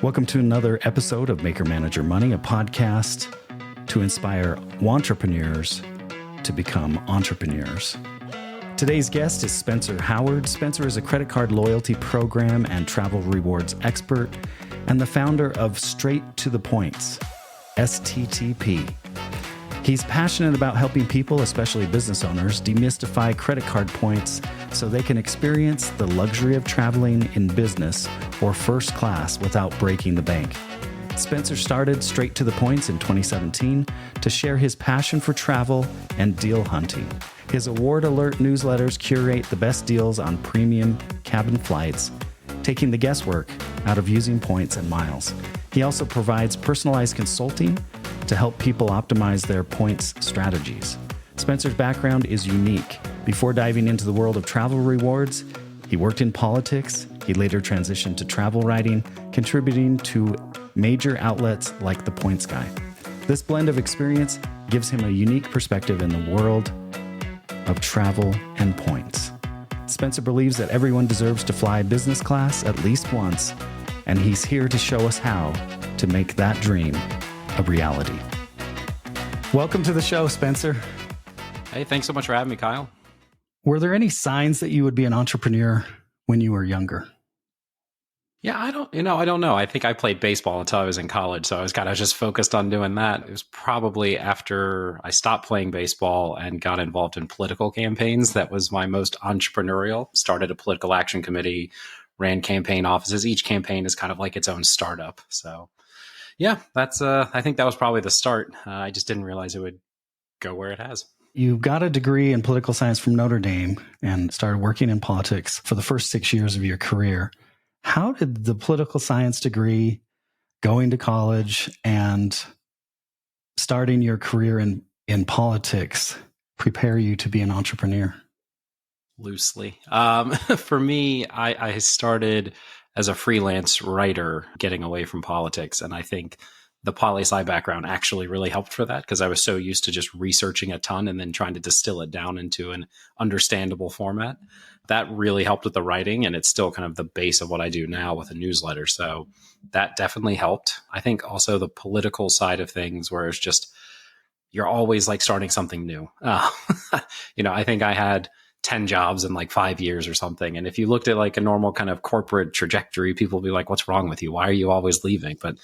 Welcome to another episode of Maker Manager Money, a podcast to inspire entrepreneurs to become entrepreneurs. Today's guest is Spencer Howard. Spencer is a credit card loyalty program and travel rewards expert and the founder of Straight to the Points, STTP. He's passionate about helping people, especially business owners, demystify credit card points so they can experience the luxury of traveling in business or first class without breaking the bank. Spencer started Straight to the Points in 2017 to share his passion for travel and deal hunting. His award alert newsletters curate the best deals on premium cabin flights, taking the guesswork out of using points and miles. He also provides personalized consulting to help people optimize their points strategies. Spencer's background is unique. Before diving into the world of travel rewards, he worked in politics. He later transitioned to travel writing, contributing to major outlets like The Points Guy. This blend of experience gives him a unique perspective in the world of travel and points. Spencer believes that everyone deserves to fly business class at least once, and he's here to show us how to make that dream a reality. Welcome to the show, Spencer. Hey, thanks so much for having me, Kyle. Were there any signs that you would be an entrepreneur when you were younger? Yeah, I don't know. I think I played baseball until I was in college, so I was kind of just focused on doing that. It was probably after I stopped playing baseball and got involved in political campaigns that was my most entrepreneurial. Started a political action committee, ran campaign offices. Each campaign is kind of like its own startup. So yeah, that's I think that was probably the start. I just didn't realize it would go where it has. You got a degree in political science from Notre Dame and started working in politics for the first 6 years of your career. How did the political science degree, going to college, and starting your career in politics prepare you to be an entrepreneur? Loosely. For me, I started as a freelance writer getting away from politics. And I think the poli-sci background actually really helped for that because I was so used to just researching a ton and then trying to distill it down into an understandable format. That really helped with the writing, and it's still kind of the base of what I do now with a newsletter. So that definitely helped. I think also the political side of things where it's just, you're always like starting something new. I think I had 10 jobs in like 5 years or something. And if you looked at like a normal kind of corporate trajectory, people would be like, what's wrong with you? Why are you always leaving? But,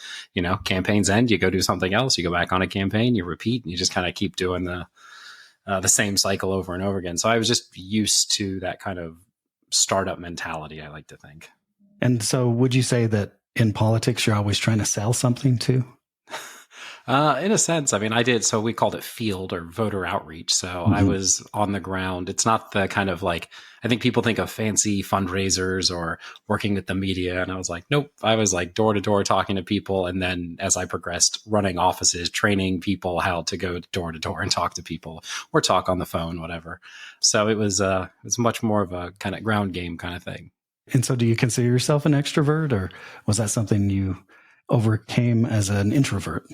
campaigns end, you go do something else, you go back on a campaign, you repeat, and you just kind of keep doing the same cycle over and over again. So I was just used to that kind of startup mentality, I like to think. And so would you say that in politics, you're always trying to sell something too? In a sense, I mean, I did. So we called it field or voter outreach. So I was on the ground. It's not the kind of like, I think people think of fancy fundraisers or working with the media. And I was like, nope, I was like door to door talking to people. And then as I progressed, running offices, training people how to go door to door and talk to people or talk on the phone, whatever. So it was much more of a kind of ground game kind of thing. And so do you consider yourself an extrovert, or was that something you overcame as an introvert?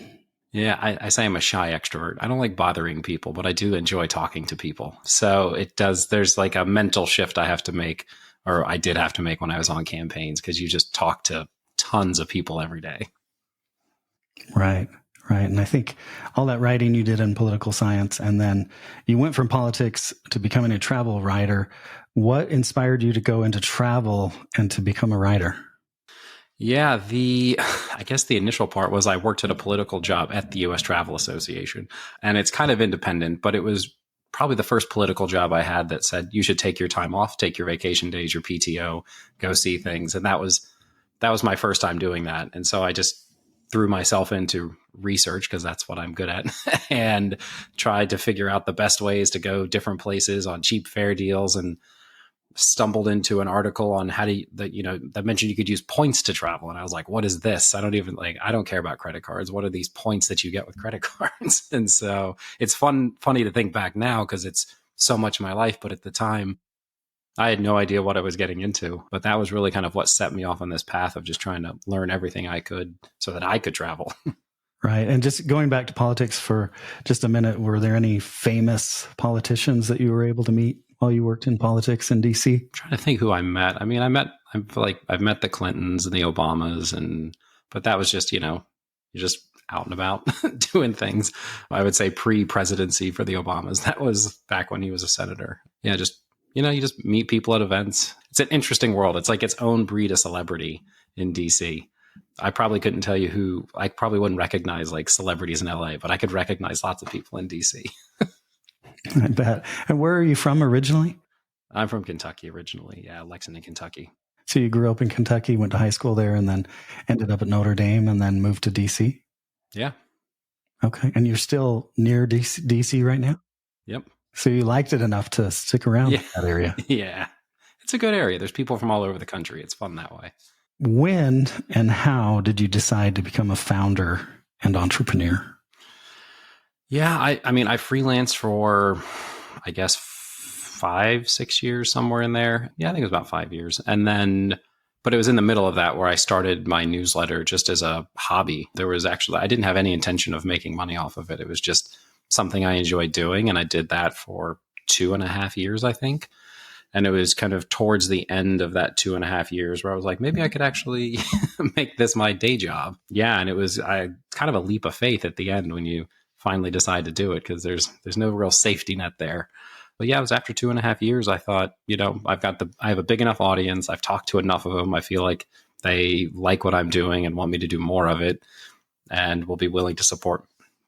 Yeah, I say I'm a shy extrovert. I don't like bothering people, but I do enjoy talking to people. So there's like a mental shift I have to make, or I did have to make when I was on campaigns, because you just talk to tons of people every day. Right. And I think all that writing you did in political science, and then you went from politics to becoming a travel writer. What inspired you to go into travel and to become a writer? Yeah, I guess the initial part was I worked at a political job at the U.S. Travel Association, and it's kind of independent, but it was probably the first political job I had that said you should take your time off, take your vacation days, your PTO, go see things. And that was my first time doing that. And so I just threw myself into research because that's what I'm good at and tried to figure out the best ways to go different places on cheap fare deals, and stumbled into an article on that mentioned you could use points to travel. And I was like, what is this? I don't care about credit cards. What are these points that you get with credit cards? And so it's funny to think back now because it's so much of my life. But at the time, I had no idea what I was getting into. But that was really kind of what set me off on this path of just trying to learn everything I could so that I could travel. Right. And just going back to politics for just a minute, were there any famous politicians that you were able to meet while you worked in politics in DC? I'm trying to think who I met. I mean, I've met the Clintons and the Obamas and But that was just, you're just out and about doing things. I would say pre-presidency for the Obamas. That was back when he was a senator. Yeah, just, you just meet people at events. It's an interesting world. It's like its own breed of celebrity in DC. I probably couldn't tell you who. I probably wouldn't recognize like celebrities in LA, but I could recognize lots of people in DC. I bet. And where are you from originally? I'm from Kentucky originally. Yeah, Lexington, Kentucky. So you grew up in Kentucky, went to high school there, and then ended up at Notre Dame and then moved to DC? Yeah. Okay. And you're still near DC right now? Yep. So you liked it enough to stick around in that area? Yeah. It's a good area. There's people from all over the country. It's fun that way. When and how did you decide to become a founder and entrepreneur? Yeah, I freelanced for, I guess, 5-6 years, somewhere in there. Yeah, I think it was about 5 years. And then, but it was in the middle of that where I started my newsletter just as a hobby. I didn't have any intention of making money off of it. It was just something I enjoyed doing. And I did that for 2.5 years, I think. And it was kind of towards the end of that 2.5 years where I was like, maybe I could actually make this my day job. Yeah. And it was kind of a leap of faith at the end when you finally decide to do it, because there's no real safety net there. But yeah, it was after 2.5 years, I thought, I have a big enough audience. I've talked to enough of them. I feel like they like what I'm doing and want me to do more of it and will be willing to support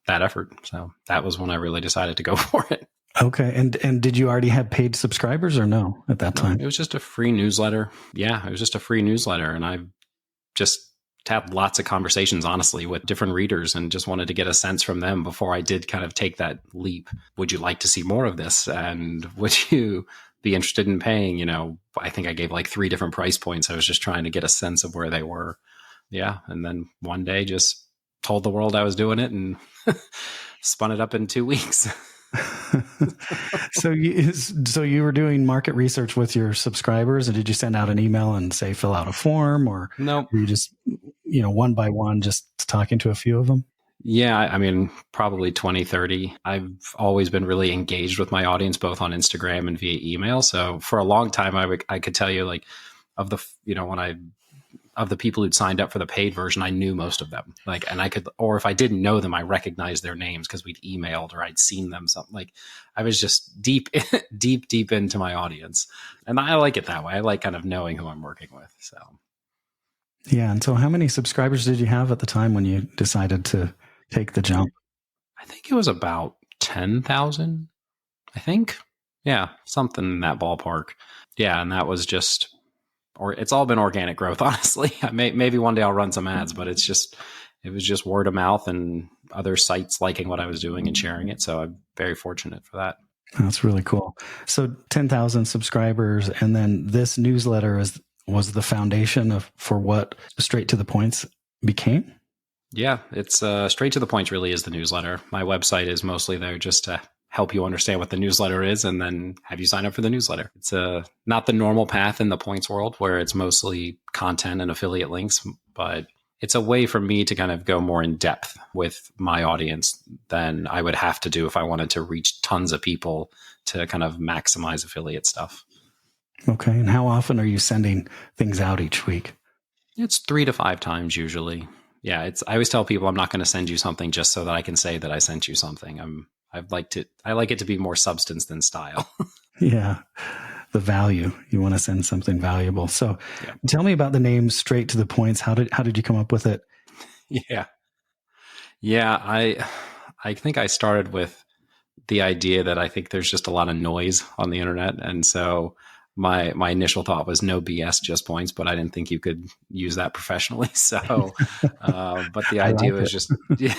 that effort. So that was when I really decided to go for it. Okay. And did you already have paid subscribers or no at that time? It was just a free newsletter. Yeah, it was just a free newsletter. And I just had lots of conversations, honestly, with different readers and just wanted to get a sense from them before I did kind of take that leap. Would you like to see more of this? And would you be interested in paying? I think I gave like 3 different price points. I was just trying to get a sense of where they were. Yeah. And then one day just told the world I was doing it and spun it up in 2 weeks. So you were doing market research with your subscribers, and did you send out an email and say fill out a form, or no? Were you just one by one just talking to a few of them? Yeah, probably 20, 30. I've always been really engaged with my audience, both on Instagram and via email. So for a long time, I could tell you like of the of the people who'd signed up for the paid version, I knew most of them. And I could, or if I didn't know them, I recognized their names because we'd emailed or I'd seen them. Something I was just deep into my audience, and I like it that way. I like kind of knowing who I'm working with. So, yeah. And so, how many subscribers did you have at the time when you decided to take the jump? I think it was about 10,000. I think, yeah, something in that ballpark. Yeah, and that was just. Or it's all been organic growth, honestly. Maybe one day I'll run some ads, but it was just word of mouth and other sites liking what I was doing and sharing it. So I'm very fortunate for that. That's really cool. So 10,000 subscribers, and then this newsletter was the foundation for what Straight to the Points became? Yeah, it's Straight to the Points really is the newsletter. My website is mostly there just to help you understand what the newsletter is and then have you sign up for the newsletter. It's not the normal path in the points world where it's mostly content and affiliate links, but it's a way for me to kind of go more in depth with my audience than I would have to do if I wanted to reach tons of people to kind of maximize affiliate stuff. Okay. And how often are you sending things out each week? It's 3 to 5 times usually. Yeah. I always tell people I'm not going to send you something just so that I can say that I sent you something. I like it to be more substance than style. Yeah. The value. You want to send something valuable. So Tell me about the name Straight to the Points. How did you come up with it? Yeah. I think I started with the idea that I think there's just a lot of noise on the internet. And so my initial thought was no BS, just points, but I didn't think you could use that professionally. So, but the idea was just,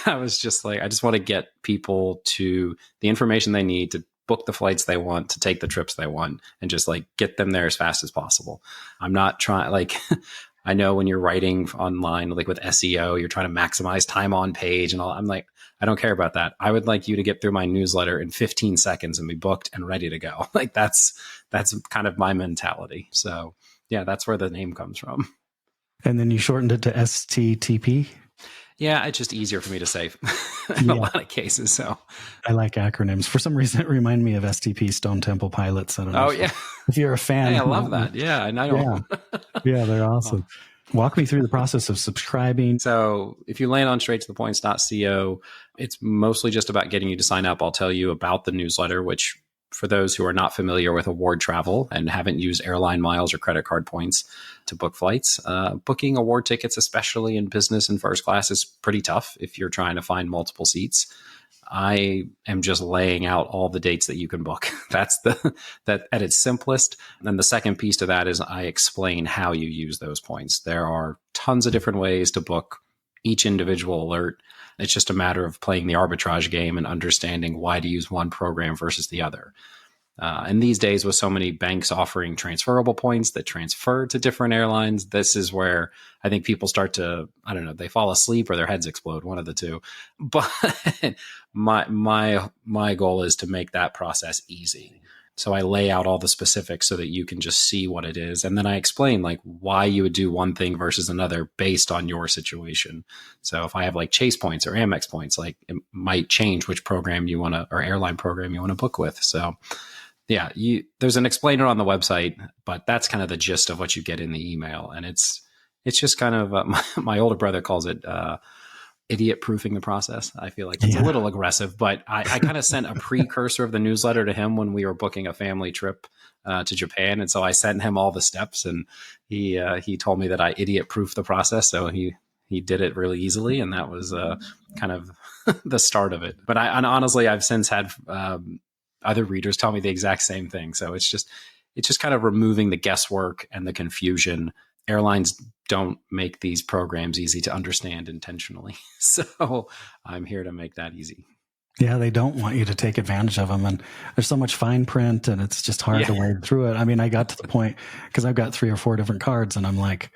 I was just like, I just want to get people to the information they need to book the flights they want, to take the trips they want, and just like get them there as fast as possible. I'm not trying, I know when you're writing online, like with SEO, you're trying to maximize time on page and all. I'm like, I don't care about that. I would like you to get through my newsletter in 15 seconds and be booked and ready to go. That's kind of my mentality. So yeah, that's where the name comes from. And then you shortened it to STTP? Yeah, it's just easier for me to say in a lot of cases. So I like acronyms. For some reason, it reminded me of STP, Stone Temple Pilots. I don't know. Oh, yeah. If you're a fan. Hey, I love that. Yeah. And I don't. Yeah, they're awesome. Walk me through the process of subscribing. So if you land on straight-to-the-points.co, it's mostly just about getting you to sign up. I'll tell you about the newsletter, which for those who are not familiar with award travel and haven't used airline miles or credit card points to book flights, booking award tickets, especially in business and first class, is pretty tough if you're trying to find multiple seats. I am just laying out all the dates that you can book. That's that at its simplest. And the second piece to that is I explain how you use those points. There are tons of different ways to book each individual alert. It's just a matter of playing the arbitrage game and understanding why to use one program versus the other. And these days, with so many banks offering transferable points that transfer to different airlines, this is where I think people start to, I don't know, they fall asleep or their heads explode, one of the two. But my goal is to make that process easy. So I lay out all the specifics so that you can just see what it is. And then I explain like why you would do one thing versus another based on your situation. So if I have like Chase points or Amex points, like it might change which program you want to, or airline program you want to book with. So yeah, there's an explainer on the website, but that's kind of the gist of what you get in the email. And it's just kind of, my older brother calls it idiot proofing the process. I feel like it's a little aggressive, but I kind of sent a precursor of the newsletter to him when we were booking a family trip to Japan. And so I sent him all the steps, and he told me that I idiot proofed the process. So he did it really easily. And that was kind of the start of it. But and honestly, I've since had other readers tell me the exact same thing. So it's just kind of removing the guesswork and the confusion. Airlines don't make these programs easy to understand intentionally. So I'm here to make that easy. Yeah, they don't want you to take advantage of them. And there's so much fine print, and it's just hard to wade through it. I mean, I got to the point, because I've got 3 or 4 different cards, and I'm like,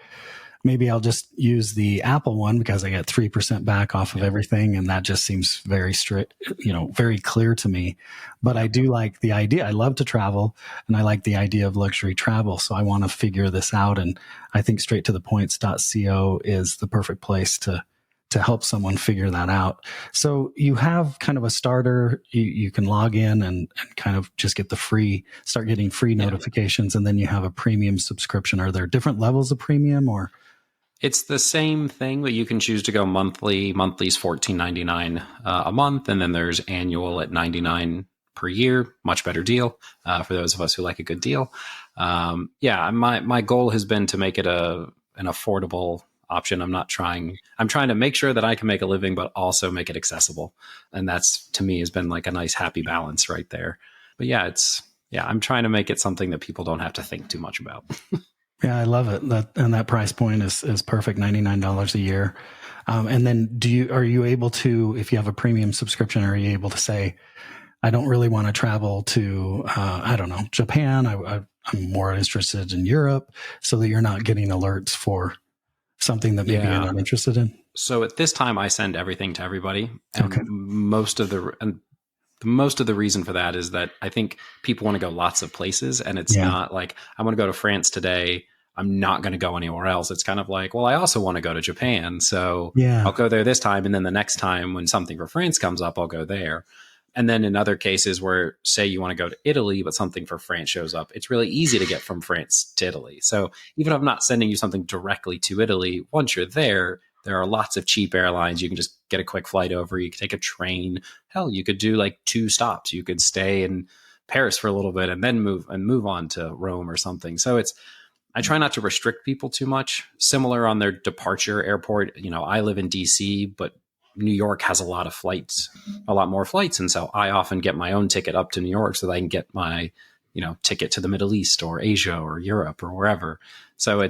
maybe I'll just use the Apple one because I get 3% back off of everything. And that just seems very strict, very clear to me. But I do like the idea. I love to travel, and I like the idea of luxury travel. So I want to figure this out. And I think straight-to-the-points.co is the perfect place to help someone figure that out. So you have kind of a starter. You can log in and kind of just get start getting free notifications. And then you have a premium subscription. Are there different levels of premium, or? It's the same thing, but you can choose to go monthly. Monthly's $14.99 a month, and then there's annual at $99 per year. Much better deal for those of us who like a good deal. My goal has been to make it an affordable option. I'm trying to make sure that I can make a living, but also make it accessible. And that's, to me, has been like a nice happy balance right there. But I'm trying to make it something that people don't have to think too much about. Yeah, I love it. That price point is perfect, $99 a year. And then are you able to, if you have a premium subscription, are you able to say, I don't really want to travel to, Japan. I'm more interested in Europe, so that you're not getting alerts for something that maybe you're not interested in? So at this time, I send everything to everybody. And most of the reason for that is that I think people want to go lots of places, and it's not like, I want to go to France today, I'm not going to go anywhere else. It's kind of like, well, I also want to go to Japan, so I'll go there this time, and then the next time when something for France comes up, I'll go there. And then in other cases where, say, you want to go to Italy, but something for France shows up, it's really easy to get from France to Italy. So even if I'm not sending you something directly to Italy, once you're there are lots of cheap airlines. You can just get a quick flight over. You can take a train. Hell, you could do like 2 stops. You could stay in Paris for a little bit and then move on to Rome or something. So I try not to restrict people too much. Similar on their departure airport. I live in DC, but New York has a lot more flights. And so I often get my own ticket up to New York so that I can get my, ticket to the Middle East or Asia or Europe or wherever. So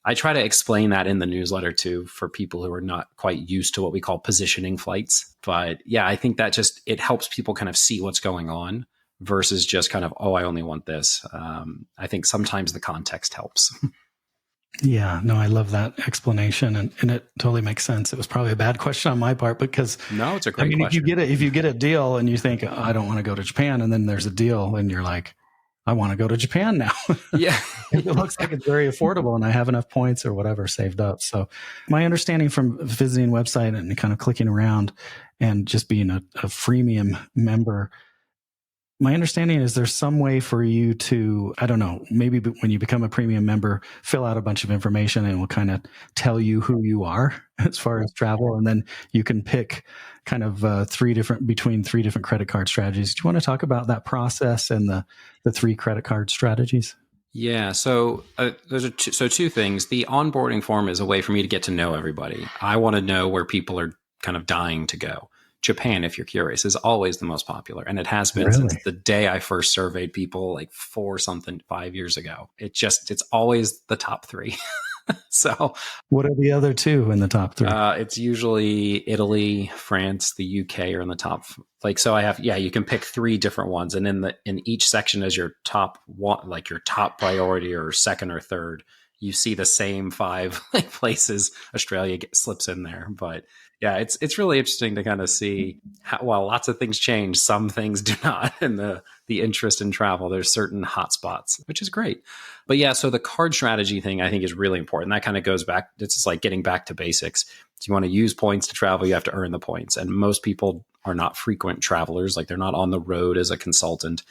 I try to explain that in the newsletter too, for people who are not quite used to what we call positioning flights. But I think that it helps people kind of see what's going on versus just kind of, oh, I only want this. I think sometimes the context helps. Yeah, no, I love that explanation, and it totally makes sense. It was probably a bad question on my part, because no, it's a great question. If you get a deal and you think, oh, I don't want to go to Japan, and then there's a deal and you're like, I want to go to Japan now. Yeah. It looks like it's very affordable and I have enough points or whatever saved up. So my understanding from visiting website and kind of clicking around and just being a freemium member, My understanding is there's some way for you to, I don't know, maybe when you become a premium member, fill out a bunch of information and it will kind of tell you who you are as far as travel. And then you can pick kind of between three different credit card strategies. Do you want to talk about that process and the three credit card strategies? Yeah, so those are two things. The onboarding form is a way for me to get to know everybody. I want to know where people are kind of dying to go. Japan, if you're curious, is always the most popular. And it has been since the day I first surveyed people like 5 years ago. It's always the top three. So what are the other two in the top three? It's usually Italy, France, the UK are in the top. You can pick three different ones. And in each section as your top one, like your top priority or second or third, you see the same five places. Australia slips in there, but yeah, it's really interesting to kind of see how, while lots of things change, some things do not. And the interest in travel, there's certain hotspots, which is great. But yeah, so the card strategy thing I think is really important. That kind of goes back. It's just like getting back to basics. If you want to use points to travel, you have to earn the points. And most people are not frequent travelers. Like they're not on the road as a consultant.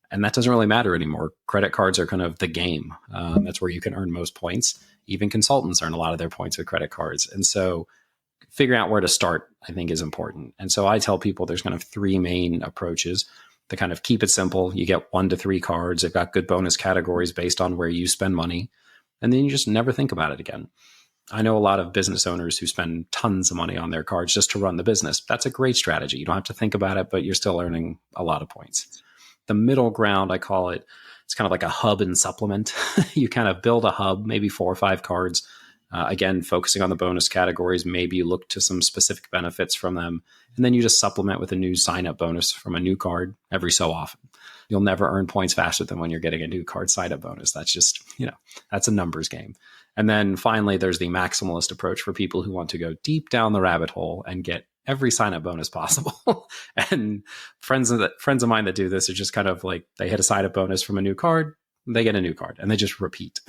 And that doesn't really matter anymore. Credit cards are kind of the game. That's where you can earn most points. Even consultants earn a lot of their points with credit cards. And so figuring out where to start, I think, is important. And so I tell people there's kind of three main approaches to kind of keep it simple. You get 1 to 3 cards. They've got good bonus categories based on where you spend money. And then you just never think about it again. I know a lot of business owners who spend tons of money on their cards just to run the business. That's a great strategy. You don't have to think about it, but you're still earning a lot of points. The middle ground, I call it, it's kind of like a hub and supplement. You kind of build a hub, maybe 4 or 5 cards. Again, focusing on the bonus categories, maybe you look to some specific benefits from them. And then you just supplement with a new sign-up bonus from a new card every so often. You'll never earn points faster than when you're getting a new card sign-up bonus. That's just, that's a numbers game. And then finally, there's the maximalist approach for people who want to go deep down the rabbit hole and get every sign-up bonus possible. And friends of mine that do this are just kind of like, they hit a sign-up bonus from a new card, they get a new card, and they just repeat.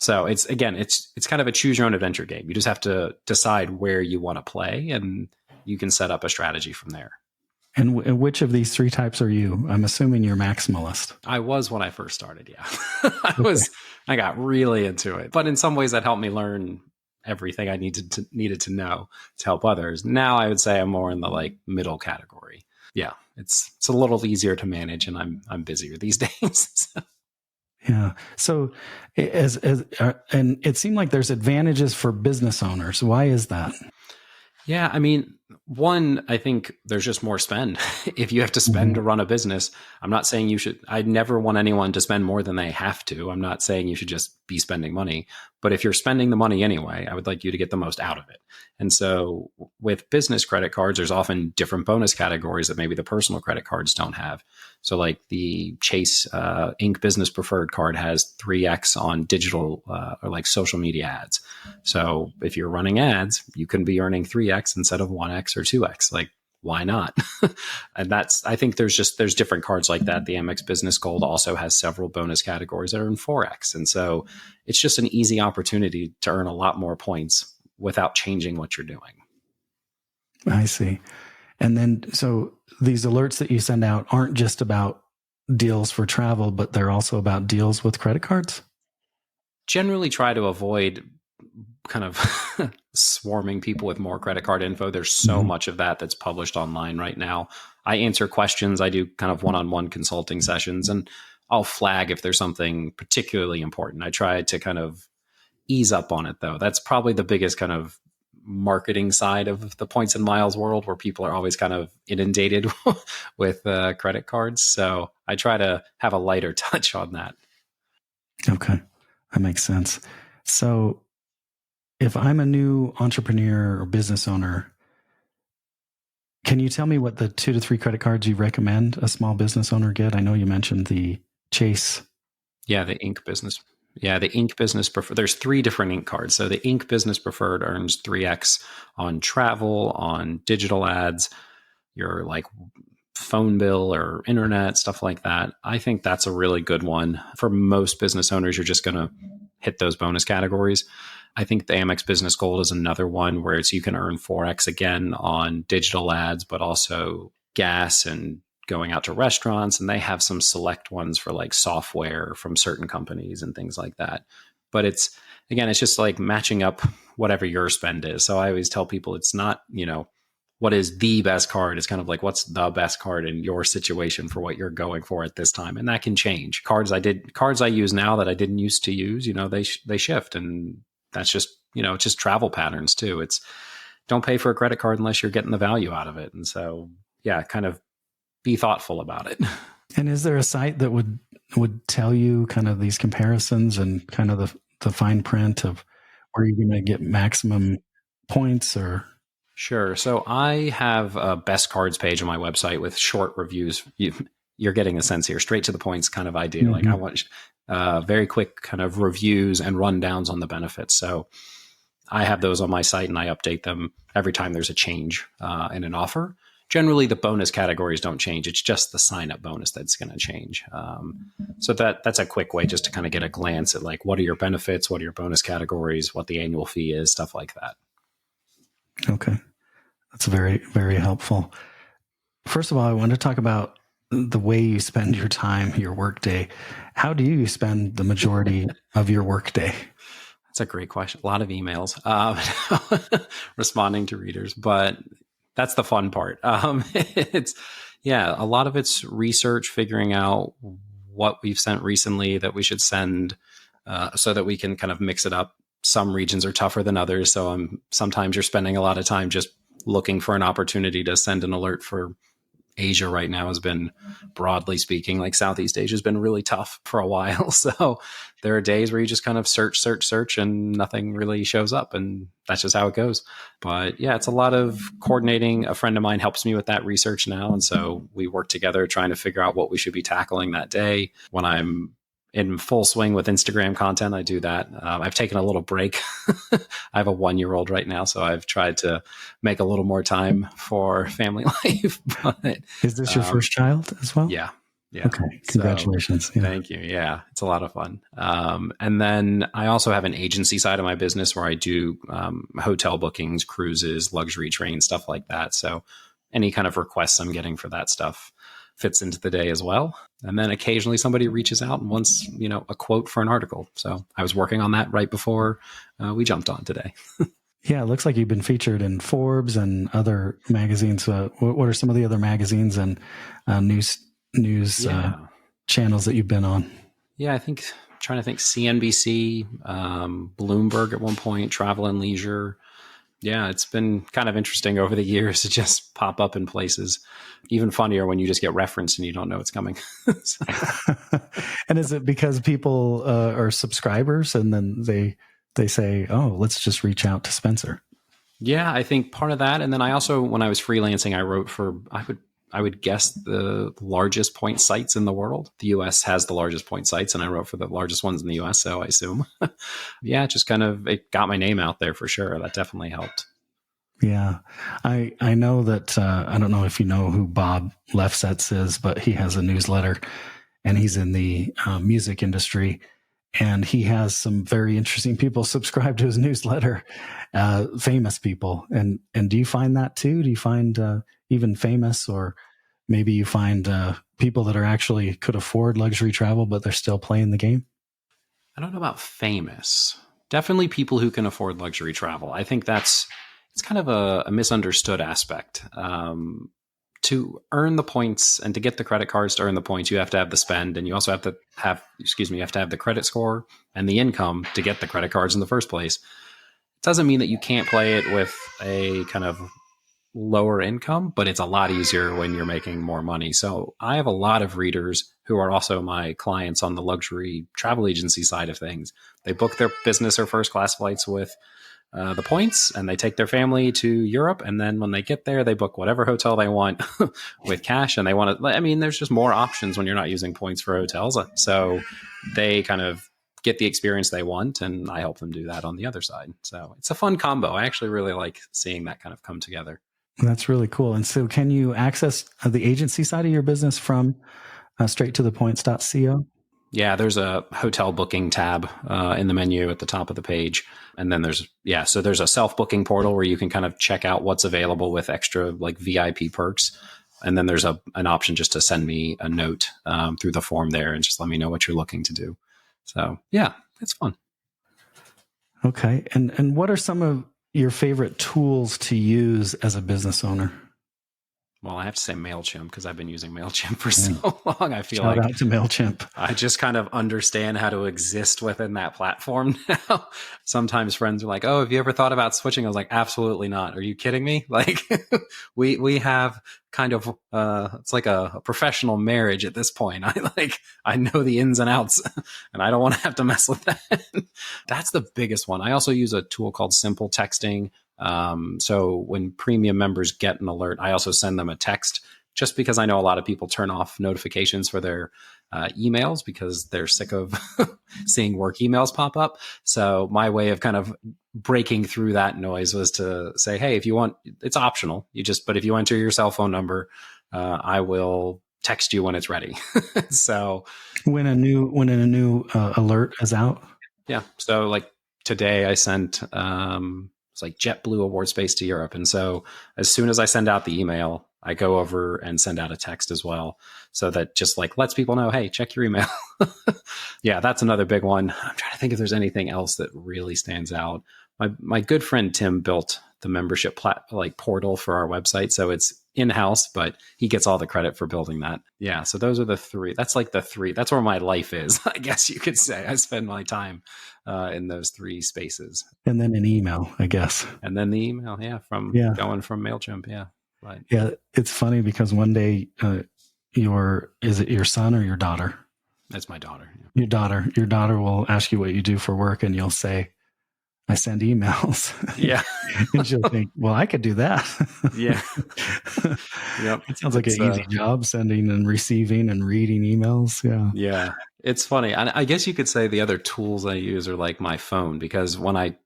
So it's kind of a choose your own adventure game. You just have to decide where you want to play, and you can set up a strategy from there. And which of these 3 types are you? I'm assuming you're maximalist. I was when I first started, yeah. I got really into it. But in some ways that helped me learn everything I needed to know to help others. Now I would say I'm more in the middle category. Yeah, it's a little easier to manage, and I'm busier these days. So. Yeah. So and it seemed like there's advantages for business owners. Why is that? Yeah, I mean, one, I think there's just more spend. If you have to spend to run a business, I'm not saying you should, I never want anyone to spend more than they have to. I'm not saying you should just be spending money, but if you're spending the money anyway, I would like you to get the most out of it. And so with business credit cards, there's often different bonus categories that maybe the personal credit cards don't have. So like the Chase Inc. Business Preferred card has 3x on digital or like social media ads. So if you're running ads, you can be earning 3x instead of 1x or 2x. Like, why not? And I think there's different cards like that. The Amex Business Gold also has several bonus categories that are in 4x. And so it's just an easy opportunity to earn a lot more points without changing what you're doing. I see. And then, so these alerts that you send out aren't just about deals for travel, but they're also about deals with credit cards? Generally try to avoid kind of swarming people with more credit card info. There's so much of that's published online right now. I answer questions. I do kind of one-on-one consulting sessions, and I'll flag if there's something particularly important. I try to kind of ease up on it, though. That's probably the biggest kind of marketing side of the points and miles world, where people are always kind of inundated with credit cards. So I try to have a lighter touch on that. Okay, that makes sense. So if I'm a new entrepreneur or business owner, can you tell me what the 2 to 3 credit cards you recommend a small business owner get? I know you mentioned the Chase. Yeah, the Inc. Business. Yeah, the Inc. Business Preferred. There's 3 different Inc. cards. So the Inc. Business Preferred earns 3x on travel, on digital ads, your like phone bill or internet, stuff like that. I think that's a really good one. For most business owners, you're just going to hit those bonus categories. I think the Amex Business Gold is another one where you can earn 4x again on digital ads, but also gas and going out to restaurants, and they have some select ones for like software from certain companies and things like that. But it's just like matching up whatever your spend is. So I always tell people it's not, what is the best card. It's kind of like, what's the best card in your situation for what you're going for at this time. And that can change. Cards I use now that I didn't used to use, they shift, and that's just, it's just travel patterns too. It's don't pay for a credit card unless you're getting the value out of it. And so, yeah, kind of be thoughtful about it. And is there a site that would tell you kind of these comparisons and kind of the fine print of where you're going to get maximum points or? Sure. So I have a best cards page on my website with short reviews. You're getting a sense here, straight to the points kind of idea. Mm-hmm. Like I want very quick kind of reviews and rundowns on the benefits. So I have those on my site, and I update them every time there's a change in an offer. Generally, the bonus categories don't change. It's just the sign-up bonus that's going to change. So that's a quick way just to kind of get a glance at like, what are your benefits? What are your bonus categories? What the annual fee is, stuff like that. Okay. That's very, very helpful. First of all, I want to talk about the way you spend your time, your workday. How do you spend the majority of your workday? That's a great question. A lot of emails, responding to readers, but that's the fun part. A lot of it's research, figuring out what we've sent recently that we should send so that we can kind of mix it up. Some regions are tougher than others. So sometimes you're spending a lot of time just looking for an opportunity to send an alert for Asia right now has been, broadly speaking, like Southeast Asia has been really tough for a while. So there are days where you just kind of search, and nothing really shows up. And that's just how it goes. But yeah, it's a lot of coordinating. A friend of mine helps me with that research now. And so we work together trying to figure out what we should be tackling that day. When I'm in full swing with Instagram content, I do that. I've taken a little break. I have a 1-year-old right now, so I've tried to make a little more time for family life. But is this your first child as well? Yeah. Okay. Congratulations. So, thank you. Yeah, it's a lot of fun. And then I also have an agency side of my business where I do hotel bookings, cruises, luxury trains, stuff like that. So any kind of requests I'm getting for that stuff fits into the day as well. And then occasionally somebody reaches out and wants, a quote for an article. So I was working on that right before we jumped on today. Yeah, it looks like you've been featured in Forbes and other magazines. What are some of the other magazines and news channels that you've been on? Yeah, trying to think CNBC, Bloomberg at one point, Travel and Leisure. Yeah, it's been kind of interesting over the years to just pop up in places. Even funnier when you just get referenced and you don't know it's coming. And is it because people are subscribers and then they say, oh, let's just reach out to Spencer? Yeah, I think part of that. And then I also, when I was freelancing, I wrote for, I would guess the largest point sites in the world. The US has the largest point sites, and I wrote for the largest ones in the US, so I assume. Yeah, just kind of, it got my name out there for sure. That definitely helped. Yeah. I know that, I don't know if you know who Bob Lefsetz is, but he has a newsletter and he's in the music industry. And he has some very interesting people subscribe to his newsletter, famous people. And do you find that too? Do you find even famous, or maybe you find people that are actually could afford luxury travel, but they're still playing the game? I don't know about famous. Definitely people who can afford luxury travel. I think it's kind of a misunderstood aspect. To earn the points and to get the credit cards to earn the points, you have to have the spend, and you also have to have, you have to have the credit score and the income to get the credit cards in the first place. It doesn't mean that you can't play it with a kind of lower income, but it's a lot easier when you're making more money. So I have a lot of readers who are also my clients on the luxury travel agency side of things. They book their business or first class flights with the points, and they take their family to Europe. And then when they get there, they book whatever hotel they want with cash. And they want to, there's just more options when you're not using points for hotels. So they kind of get the experience they want, and I help them do that on the other side. So it's a fun combo. I actually really like seeing that kind of come together. That's really cool. And so can you access the agency side of your business from straighttothepoints.co? Yeah, there's a hotel booking tab in the menu at the top of the page. And then there's a self-booking portal where you can kind of check out what's available with extra like VIP perks. And then there's an option just to send me a note through the form there and just let me know what you're looking to do. So yeah, it's fun. Okay. And what are some of your favorite tools to use as a business owner? Well, I have to say MailChimp because I've been using MailChimp for so long. I feel Shout like out to MailChimp. I just kind of understand how to exist within that platform now. Sometimes friends are like, "Oh, have you ever thought about switching?" I was like, "Absolutely not. Are you kidding me?" Like we have kind of it's like a professional marriage at this point. I know the ins and outs and I don't want to have to mess with that. That's the biggest one. I also use a tool called Simple Texting. So when premium members get an alert, I also send them a text just because I know a lot of people turn off notifications for their emails because they're sick of seeing work emails pop up. So my way of kind of breaking through that noise was to say, hey, if you want, it's optional. But if you enter your cell phone number, I will text you when it's ready. So when a new alert is out. Yeah. So like today I sent, it's like JetBlue award space to Europe. And so as soon as I send out the email, I go over and send out a text as well. So that just like lets people know, hey, check your email. Yeah, that's another big one. I'm trying to think if there's anything else that really stands out. My good friend Tim built the membership portal for our website. So it's in-house, but he gets all the credit for building that. Yeah. So those are the three. That's like the three. That's where my life is, I guess you could say. I spend my time in those three spaces. And then an email, I guess. And then the email, going from MailChimp, yeah. Right. Yeah, it's funny because one day, is it your son or your daughter? That's my daughter. Yeah. Your daughter will ask you what you do for work, and you'll say, "I send emails." Yeah, and she'll think, "Well, I could do that." Yeah. Yep. It sounds like an easy job, sending and receiving and reading emails. Yeah. Yeah. It's funny. And I guess you could say the other tools I use are like my phone, because when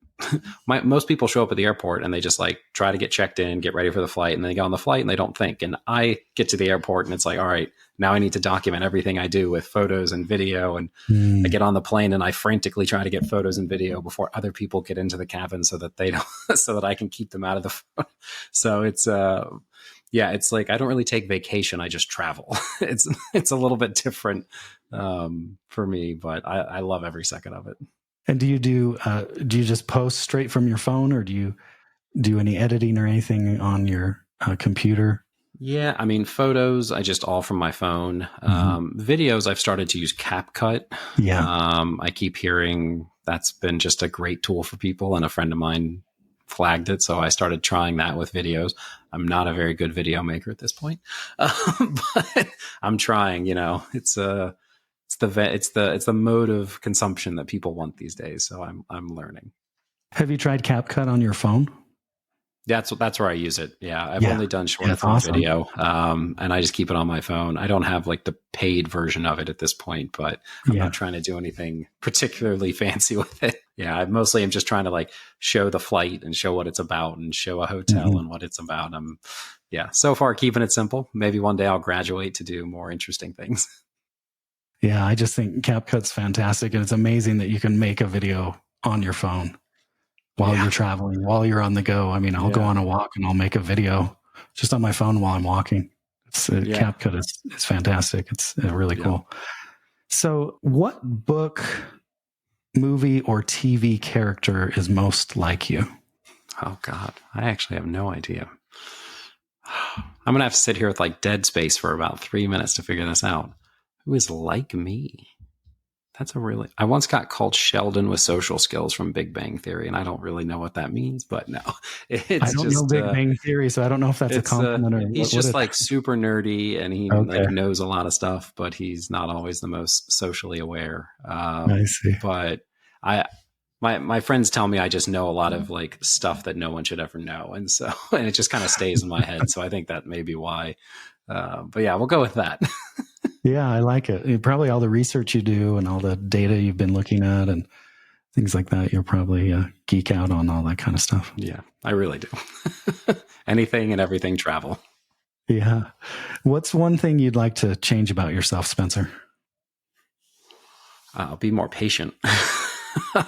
most people show up at the airport and they just like try to get checked in, get ready for the flight, and then they get on the flight and they don't think. And I get to the airport and it's like, all right, now I need to document everything I do with photos and video. And I get on the plane and I frantically try to get photos and video before other people get into the cabin so that they don't, so that I can keep them out of the phone. So it's, it's like, I don't really take vacation. I just travel. It's a little bit different for me, but I love every second of it. And do you just post straight from your phone, or do you do any editing or anything on your computer? Yeah, I mean, photos, I just all from my phone. Videos, I've started to use CapCut. Yeah. I keep hearing that's been just a great tool for people, and a friend of mine flagged it, so I started trying that with videos. I'm not a very good video maker at this point, but I'm trying. It's the mode of consumption that people want these days. So I'm learning. Have you tried CapCut on your phone? That's where I use it. Yeah. I've only done short form video. And I just keep it on my phone. I don't have like the paid version of it at this point, but I'm not trying to do anything particularly fancy with it. Yeah. I mostly am just trying to like show the flight and show what it's about and show a hotel and what it's about. So far keeping it simple. Maybe one day I'll graduate to do more interesting things. Yeah, I just think CapCut's fantastic, and it's amazing that you can make a video on your phone while you're traveling, while you're on the go. I mean, I'll go on a walk and I'll make a video just on my phone while I'm walking. CapCut is fantastic. It's really cool. So what book, movie, or TV character is most like you? Oh, God. I actually have no idea. I'm going to have to sit here with like dead space for about 3 minutes to figure this out. Who is like me? I once got called Sheldon with social skills from Big Bang Theory, and I don't really know what that means, but no. I don't know Big Bang Theory, so I don't know if that's a compliment or he's just like super nerdy, and he like knows a lot of stuff, but he's not always the most socially aware. I see. But my friends tell me I just know a lot of like stuff that no one should ever know. And it just kind of stays in my head. So I think that may be why. But yeah, we'll go with that. Yeah, I like it. Probably all the research you do and all the data you've been looking at and things like that. You'll probably geek out on all that kind of stuff. Yeah, I really do. Anything and everything travel. Yeah. What's one thing you'd like to change about yourself, Spencer? I'll be more patient.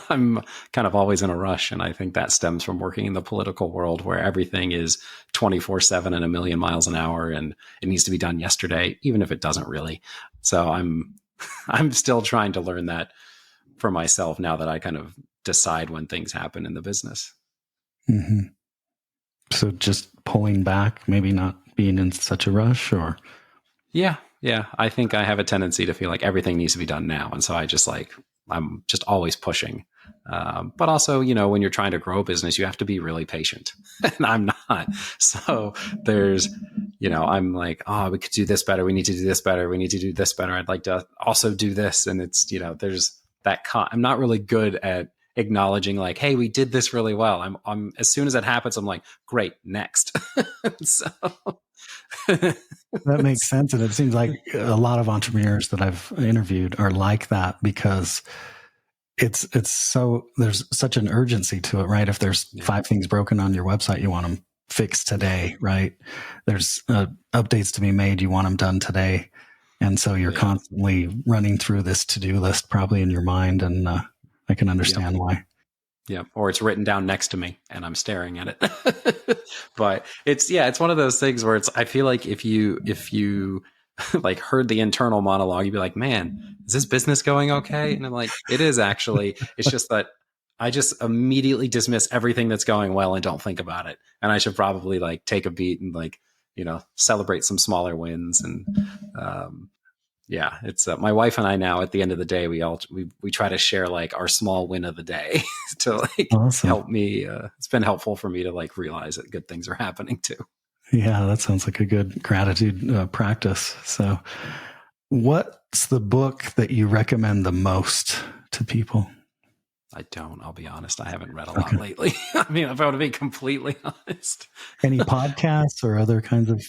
I'm kind of always in a rush. And I think that stems from working in the political world where everything is 24/7 and a million miles an hour and it needs to be done yesterday, even if it doesn't really. So I'm still trying to learn that for myself now that I kind of decide when things happen in the business. Mm-hmm. So just pulling back, maybe not being in such a rush, or? Yeah. I think I have a tendency to feel like everything needs to be done now. And so I'm just always pushing. But also, when you're trying to grow a business, you have to be really patient. And I'm not. So there's, I'm like, oh, we could do this better. We need to do this better. We need to do this better. I'd like to also do this. And it's, there's that, I'm not really good at acknowledging like, hey, we did this really well. I'm as soon as that happens, I'm like, great, next. So that makes sense. And it seems like a lot of entrepreneurs that I've interviewed are like that because it's so, there's such an urgency to it, right? If there's 5 things broken on your website, you want them fixed today, right? There's updates to be made. You want them done today. And so you're constantly running through this to-do list probably in your mind. And I can understand why. Yeah. Or it's written down next to me and I'm staring at it. But it's one of those things where I feel like if you like heard the internal monologue, you'd be like, man, is this business going okay? And I'm like, it is actually. It's just that I just immediately dismiss everything that's going well and don't think about it. And I should probably like take a beat and like, celebrate some smaller wins. And it's my wife and I now at the end of the day, we try to share like our small win of the day to like help me. It's been helpful for me to like realize that good things are happening too. Yeah, that sounds like a good gratitude practice. So what's the book that you recommend the most to people? I'll be honest. I haven't read a lot lately. I mean, if I want to be completely honest. Any podcasts or other kinds of?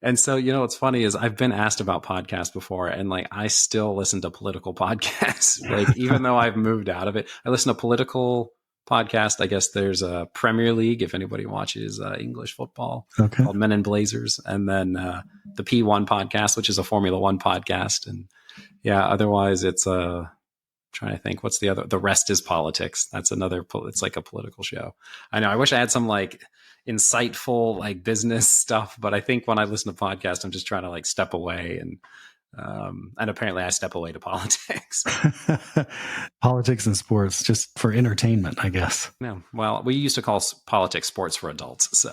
And so, what's funny is I've been asked about podcasts before and like, I still listen to political podcasts. Like, even though I've moved out of it, I listen to political podcast. I guess there's a Premier League, if anybody watches English football, called Men in Blazers. And then the P1 podcast, which is a Formula One podcast. And otherwise it's trying to think what's the other, The Rest is Politics. That's another, it's like a political show. I know. I wish I had some like insightful like business stuff, but I think when I listen to podcasts, I'm just trying to like step away and apparently I step away to politics. Politics and sports just for entertainment, I guess. No, well, we used to call politics sports for adults. So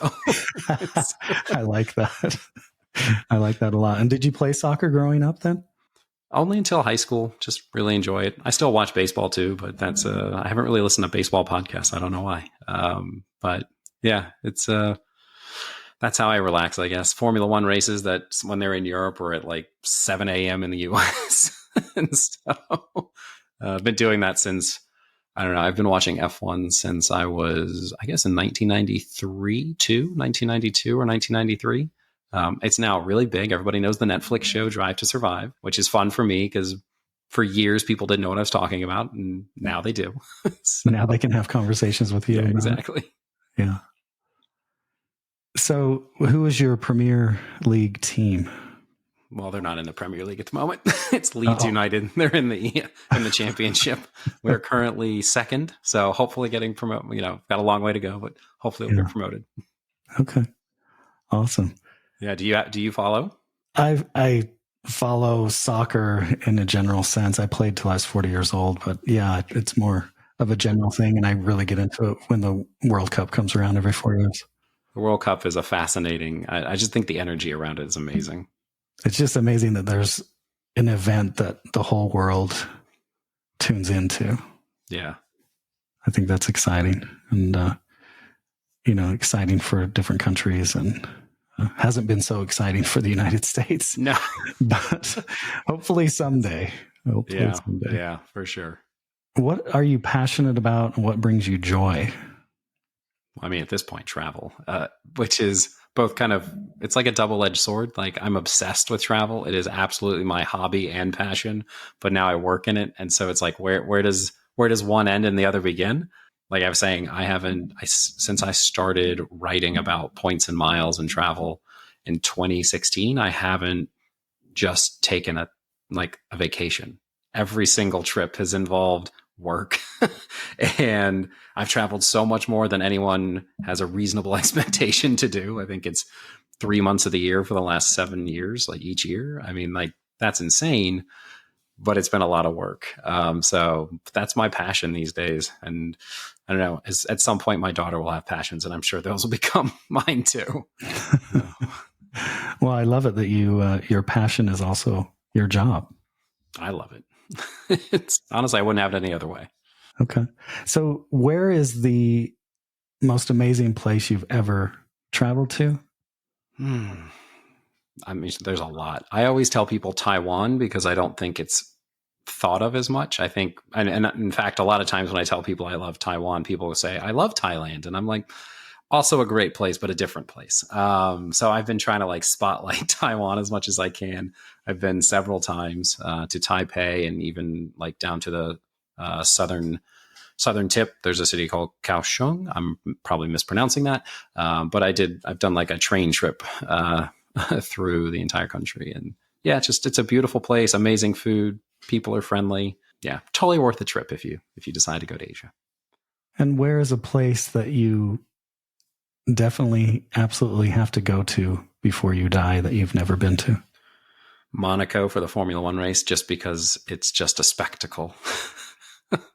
I like that. I like that a lot. And did you play soccer growing up then? Only until high school. Just really enjoy it. I still watch baseball too, but that's I haven't really listened to baseball podcasts. I don't know why. But yeah, it's that's how I relax, I guess. Formula One races that when they're in Europe are at like 7 a.m. in the US. And so I've been doing that since, I don't know, I've been watching F1 since I was, I guess in 1992 or 1993. It's now really big. Everybody knows the Netflix show Drive to Survive, which is fun for me because for years people didn't know what I was talking about, and now they do. So, now they can have conversations with you. Yeah, exactly. Yeah. So who is your Premier League team? Well, they're not in the Premier League at the moment. It's Leeds United. They're in the championship. We're currently second, so hopefully getting promoted. Got a long way to go, but hopefully we'll get promoted. Okay, awesome. Yeah. Do you follow? I follow soccer in a general sense. I played till I was 40 years old, but yeah, it's more of a general thing, and I really get into it when the World Cup comes around every 4 years. The World Cup is a fascinating. I just think the energy around it is amazing. It's just amazing that there's an event that the whole world tunes into. Yeah. I think that's exciting and, exciting for different countries, and hasn't been so exciting for the United States. No, but hopefully someday. Someday. Yeah, for sure. What are you passionate about and what brings you joy? I mean, at this point, travel, which is both kind of, it's like a double-edged sword. Like, I'm obsessed with travel. It is absolutely my hobby and passion, but now I work in it. And so it's like, where does one end and the other begin? Like I was saying, since I started writing about points and miles and travel in 2016, I haven't just taken a vacation. Every single trip has involved work. And I've traveled so much more than anyone has a reasonable expectation to do. I think it's 3 months of the year for the last 7 years, like each year. I mean, like that's insane, but it's been a lot of work. So that's my passion these days. And I don't know, at some point my daughter will have passions and I'm sure those will become mine too. Well, I love it that your passion is also your job. I love it. It's honestly, I wouldn't have it any other way. Okay. So where is the most amazing place you've ever traveled to? I mean, there's a lot. I always tell people Taiwan because I don't think it's thought of as much. I think, and in fact, a lot of times when I tell people I love Taiwan, people will say, I love Thailand. And I'm like, also a great place, but a different place. So I've been trying to like spotlight Taiwan as much as I can. I've been several times to Taipei and even like down to the southern tip. There's a city called Kaohsiung. I'm probably mispronouncing that. But I've done like a train trip through the entire country. And yeah, it's a beautiful place, amazing food. People are friendly. Yeah, totally worth the trip if you decide to go to Asia. And where is a place that you definitely absolutely have to go to before you die that you've never been to? Monaco for the Formula One race, just because it's just a spectacle.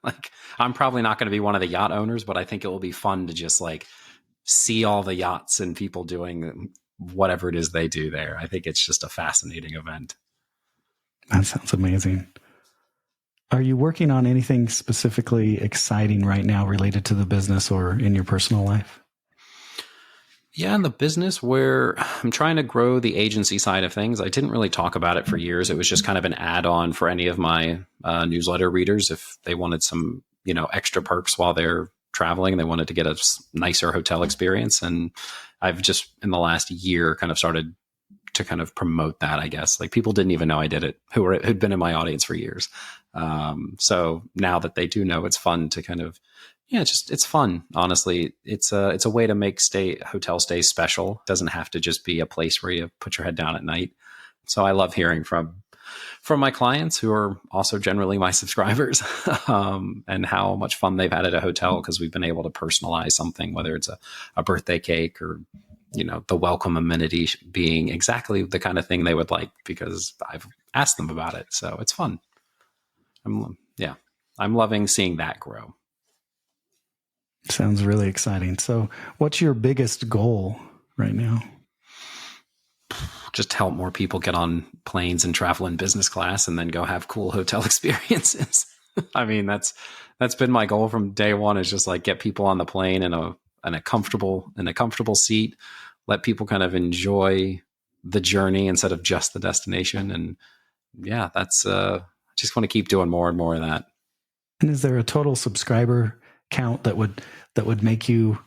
Like, I'm probably not going to be one of the yacht owners, but I think it will be fun to just like see all the yachts and people doing whatever it is they do there. I think it's just a fascinating event. That sounds amazing. Are you working on anything specifically exciting right now related to the business or in your personal life? Yeah, in the business where I'm trying to grow the agency side of things. I didn't really talk about it for years. It was just kind of an add-on for any of my newsletter readers if they wanted some, extra perks while they're traveling and they wanted to get a nicer hotel experience. And I've just in the last year kind of started to kind of promote that, I guess. Like people didn't even know I did it who'd been in my audience for years. So now that they do know, it's fun to kind of, it's fun. Honestly, it's a way to make hotel stays special. It doesn't have to just be a place where you put your head down at night. So I love hearing from my clients who are also generally my subscribers, and how much fun they've had at a hotel because we've been able to personalize something, whether it's a birthday cake or, the welcome amenity being exactly the kind of thing they would like because I've asked them about it. So it's fun. I'm loving seeing that grow. Sounds really exciting. So what's your biggest goal right now? Just help more people get on planes and travel in business class and then go have cool hotel experiences. I mean, that's been my goal from day one, is just like get people on the plane in a comfortable seat, let people kind of enjoy the journey instead of just the destination. And yeah, that's just want to keep doing more and more of that. And is there a total subscriber count that would make you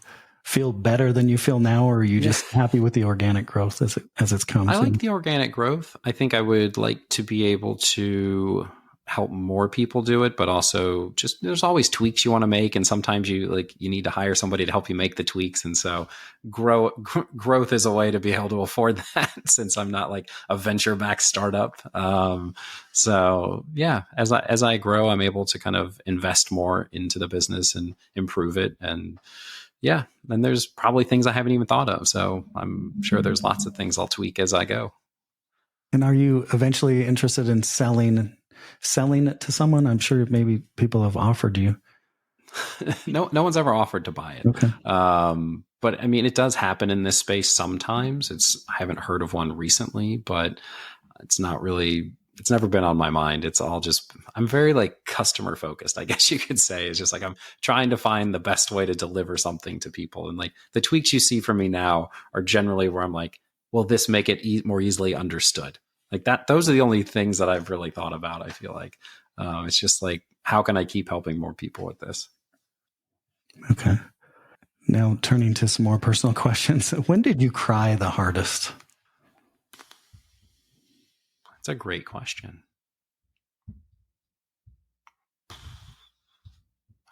feel better than you feel now, or are you just happy with the organic growth as it's come? I like the organic growth. I think I would like to be able to help more people do it, but also just there's always tweaks you want to make, and sometimes you need to hire somebody to help you make the tweaks. And so growth is a way to be able to afford that since I'm not like a venture backed startup. So yeah, as I grow, I'm able to kind of invest more into the business and improve it. And yeah, then there's probably things I haven't even thought of. So I'm sure there's lots of things I'll tweak as I go. And are you eventually interested in selling it to someone? I'm sure maybe people have offered you. No one's ever offered to buy it. Okay. But I mean, it does happen in this space sometimes. I haven't heard of one recently, but it's never been on my mind. It's all just, I'm very like customer focused, I guess you could say. It's just like, I'm trying to find the best way to deliver something to people. And like the tweaks you see from me now are generally where I'm like, will this make it more easily understood? Like that, those are the only things that I've really thought about. I feel like it's just like, how can I keep helping more people with this? Okay. Now turning to some more personal questions. When did you cry the hardest? That's a great question. I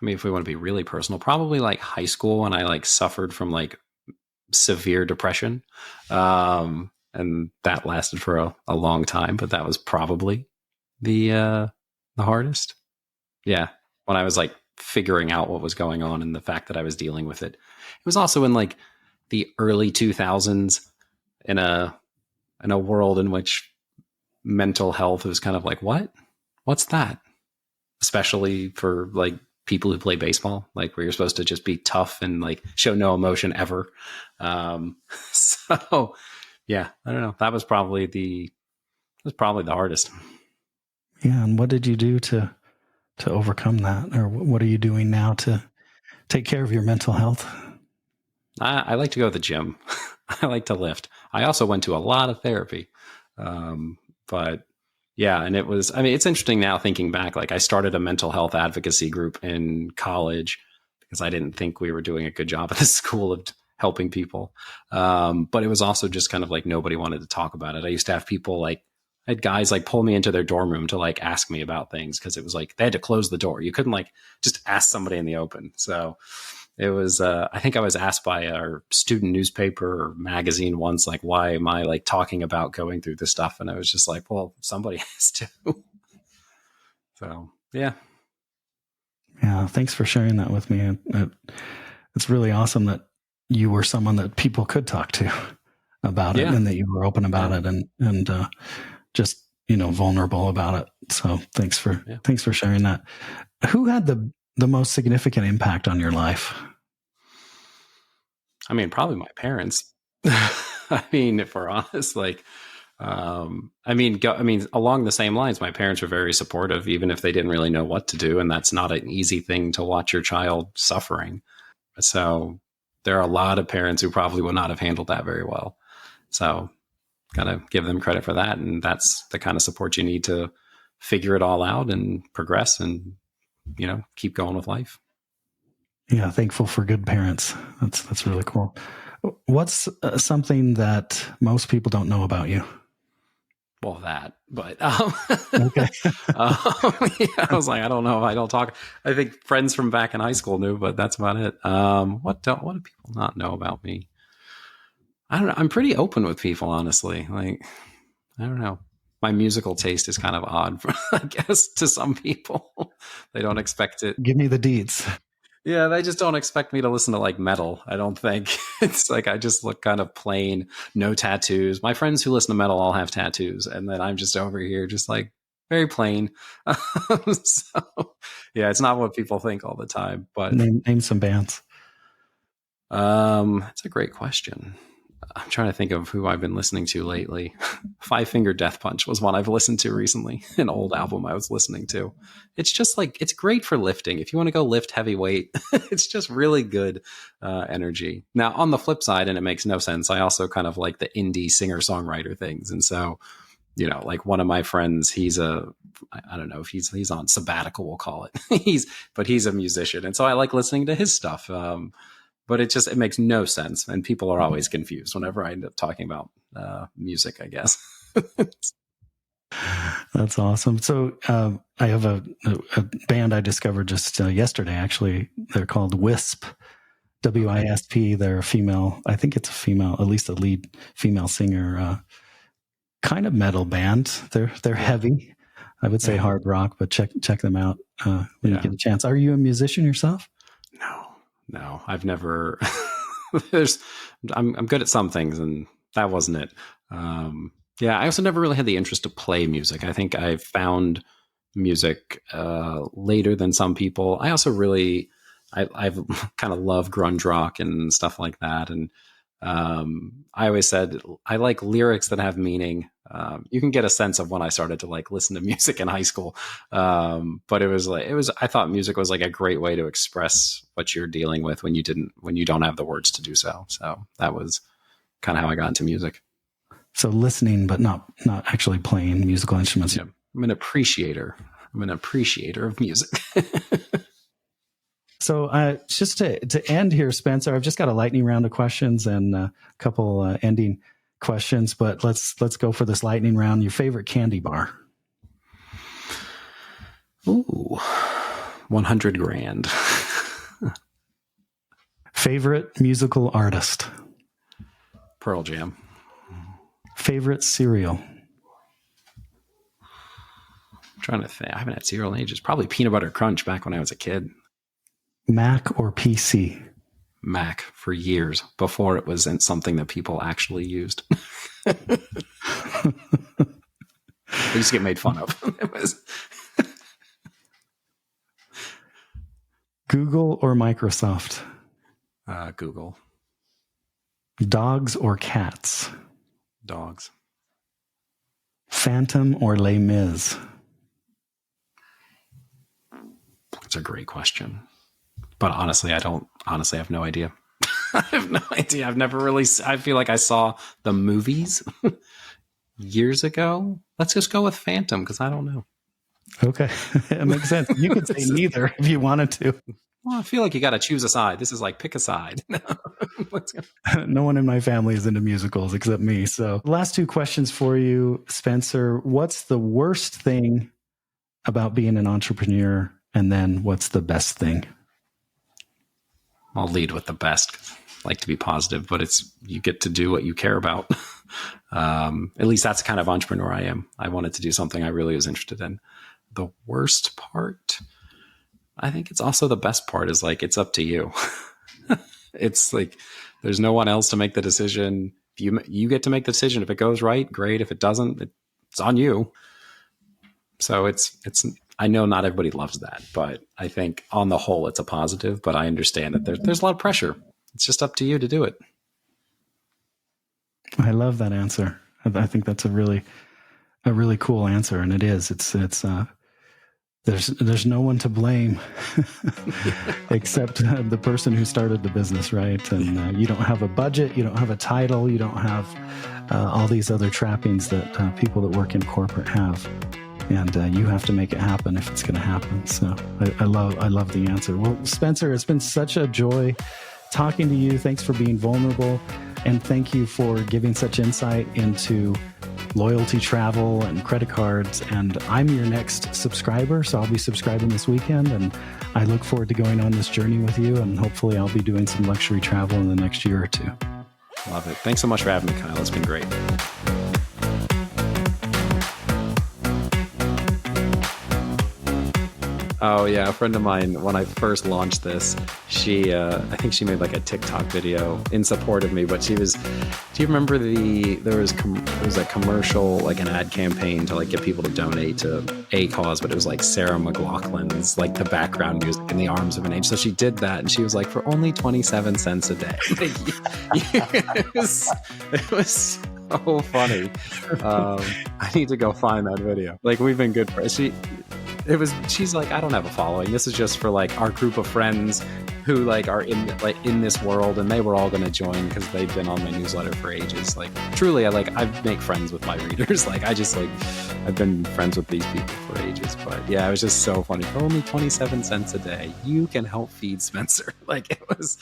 mean, if we want to be really personal, probably like high school when I like suffered from like severe depression. And that lasted for a long time, but that was probably the hardest. Yeah. when I was like figuring out what was going on and the fact that I was dealing with it. It was also in like the early 2000s in a world in which mental health was kind of like, what's that? Especially for like people who play baseball, like where you're supposed to just be tough and like show no emotion ever. So yeah, I don't know. That was probably the hardest. Yeah. And what did you do to overcome that? Or what are you doing now to take care of your mental health? I like to go to the gym. I like to lift. I also went to a lot of therapy. But yeah, and it's interesting now thinking back, like I started a mental health advocacy group in college because I didn't think we were doing a good job at the school of helping people. But it was also just kind of like nobody wanted to talk about it. I used to have people like, I had guys like pull me into their dorm room to like ask me about things because it was like they had to close the door. You couldn't like just ask somebody in the open. So it was, I think I was asked by our student newspaper or magazine once, like, why am I like talking about going through this stuff? And I was just like, well, somebody has to. So, yeah. Yeah. Thanks for sharing that with me. It's really awesome that you were someone that people could talk to about it and that you were open about it and just, vulnerable about it. So thanks for sharing that. Who had the most significant impact on your life? I mean, probably my parents. I mean, if we're honest, like, along the same lines, my parents were very supportive, even if they didn't really know what to do. And that's not an easy thing to watch your child suffering. So there are a lot of parents who probably would not have handled that very well. So gotta give them credit for that. And that's the kind of support you need to figure it all out and progress and, keep going with life. Yeah. Thankful for good parents. That's really cool. What's something that most people don't know about you? Well, but okay. I was like, I don't know. I don't talk. I think friends from back in high school knew, but that's about it. What do people not know about me? I don't know. I'm pretty open with people, honestly. Like, I don't know. My musical taste is kind of odd, I guess, to some people. They don't expect it. Give me the deeds. Yeah, they just don't expect me to listen to like metal. I don't think. It's like I just look kind of plain, no tattoos. My friends who listen to metal all have tattoos, and then I'm just over here just like very plain. So yeah, it's not what people think all the time. But name some bands. That's a great question. I'm trying to think of who I've been listening to lately. Five Finger Death Punch was one I've listened to recently, an old album I was listening to. It's just like, it's great for lifting. If you want to go lift heavy weight, it's just really good energy. Now, on the flip side, and it makes no sense, I also kind of like the indie singer-songwriter things. And so, like one of my friends, I don't know if he's on sabbatical, we'll call it. But he's a musician. And so I like listening to his stuff. But it makes no sense. And people are always confused whenever I end up talking about music, I guess. That's awesome. So I have a band I discovered just yesterday, actually. They're called Wisp, WISP. They're a female, I think it's a female, at least a lead female singer, kind of metal band. They're heavy. I would say hard rock, but check them out when you get a chance. Are you a musician yourself? No, I've never. I'm good at some things, and that wasn't it. I also never really had the interest to play music. I think I found music later than some people. I also I've kind of love grunge rock and stuff like that, and I always said I like lyrics that have meaning. You can get a sense of when I started to like listen to music in high school. But I thought music was like a great way to express what you're dealing with when you don't have the words to do so. So that was kind of how I got into music. So listening, but not actually playing musical instruments. Yeah, I'm an appreciator of music. So just to end here, Spencer, I've just got a lightning round of questions and a couple ending questions, but let's go for this lightning round. Your favorite candy bar? Ooh, 100 grand. Favorite musical artist? Pearl Jam. Favorite cereal? I'm trying to think. I haven't had cereal in ages. Probably Peanut Butter Crunch back when I was a kid. Mac or PC? Mac for years before it was something that people actually used. It used to get made fun of. It was Google or Microsoft? Google. Dogs or cats? Dogs. Phantom or Les Mis? That's a great question. But honestly, I have no idea. I have no idea. I've never really, I feel like I saw the movies years ago. Let's just go with Phantom because I don't know. Okay. It makes sense. You could say neither if you wanted to. Well, I feel like you got to choose a side. This is like pick a side. Let's go. No one in my family is into musicals except me. So last two questions for you, Spencer. What's the worst thing about being an entrepreneur? And then what's the best thing? I'll lead with the best. I like to be positive, but you get to do what you care about. At least that's the kind of entrepreneur I am. I wanted to do something I really was interested in. The worst part, I think it's also the best part, is like, it's up to you. It's like, there's no one else to make the decision. You get to make the decision. If it goes right, great. If it doesn't, it's on you. So I know not everybody loves that, but I think on the whole, it's a positive, but I understand that there's a lot of pressure. It's just up to you to do it. I love that answer. I think that's a really cool answer. And it is, there's no one to blame except the person who started the business, right? And you don't have a budget, you don't have a title, you don't have all these other trappings that people that work in corporate have. And you have to make it happen if it's going to happen. So I love the answer. Well, Spencer, it's been such a joy talking to you. Thanks for being vulnerable. And thank you for giving such insight into loyalty travel and credit cards. And I'm your next subscriber, so I'll be subscribing this weekend. And I look forward to going on this journey with you. And hopefully I'll be doing some luxury travel in the next year or two. Love it. Thanks so much for having me, Kyle. It's been great. Oh yeah, a friend of mine, when I first launched this, I think she made like a TikTok video in support of me, but do you remember there was a commercial, like an ad campaign to like get people to donate to a cause, but it was like Sarah McLachlan's, like the background music in the arms of an angel. So she did that and she was like, for only 27 cents a day. It was so funny. I need to go find that video. Like, we've been good friends. She's like, I don't have a following. This is just for like our group of friends who like are in this world, and they were all going to join because they've been on my newsletter for ages. Like, truly, I make friends with my readers. Like, I've been friends with these people for ages. But yeah, it was just so funny. For only 27 cents a day, you can help feed Spencer. Like, it was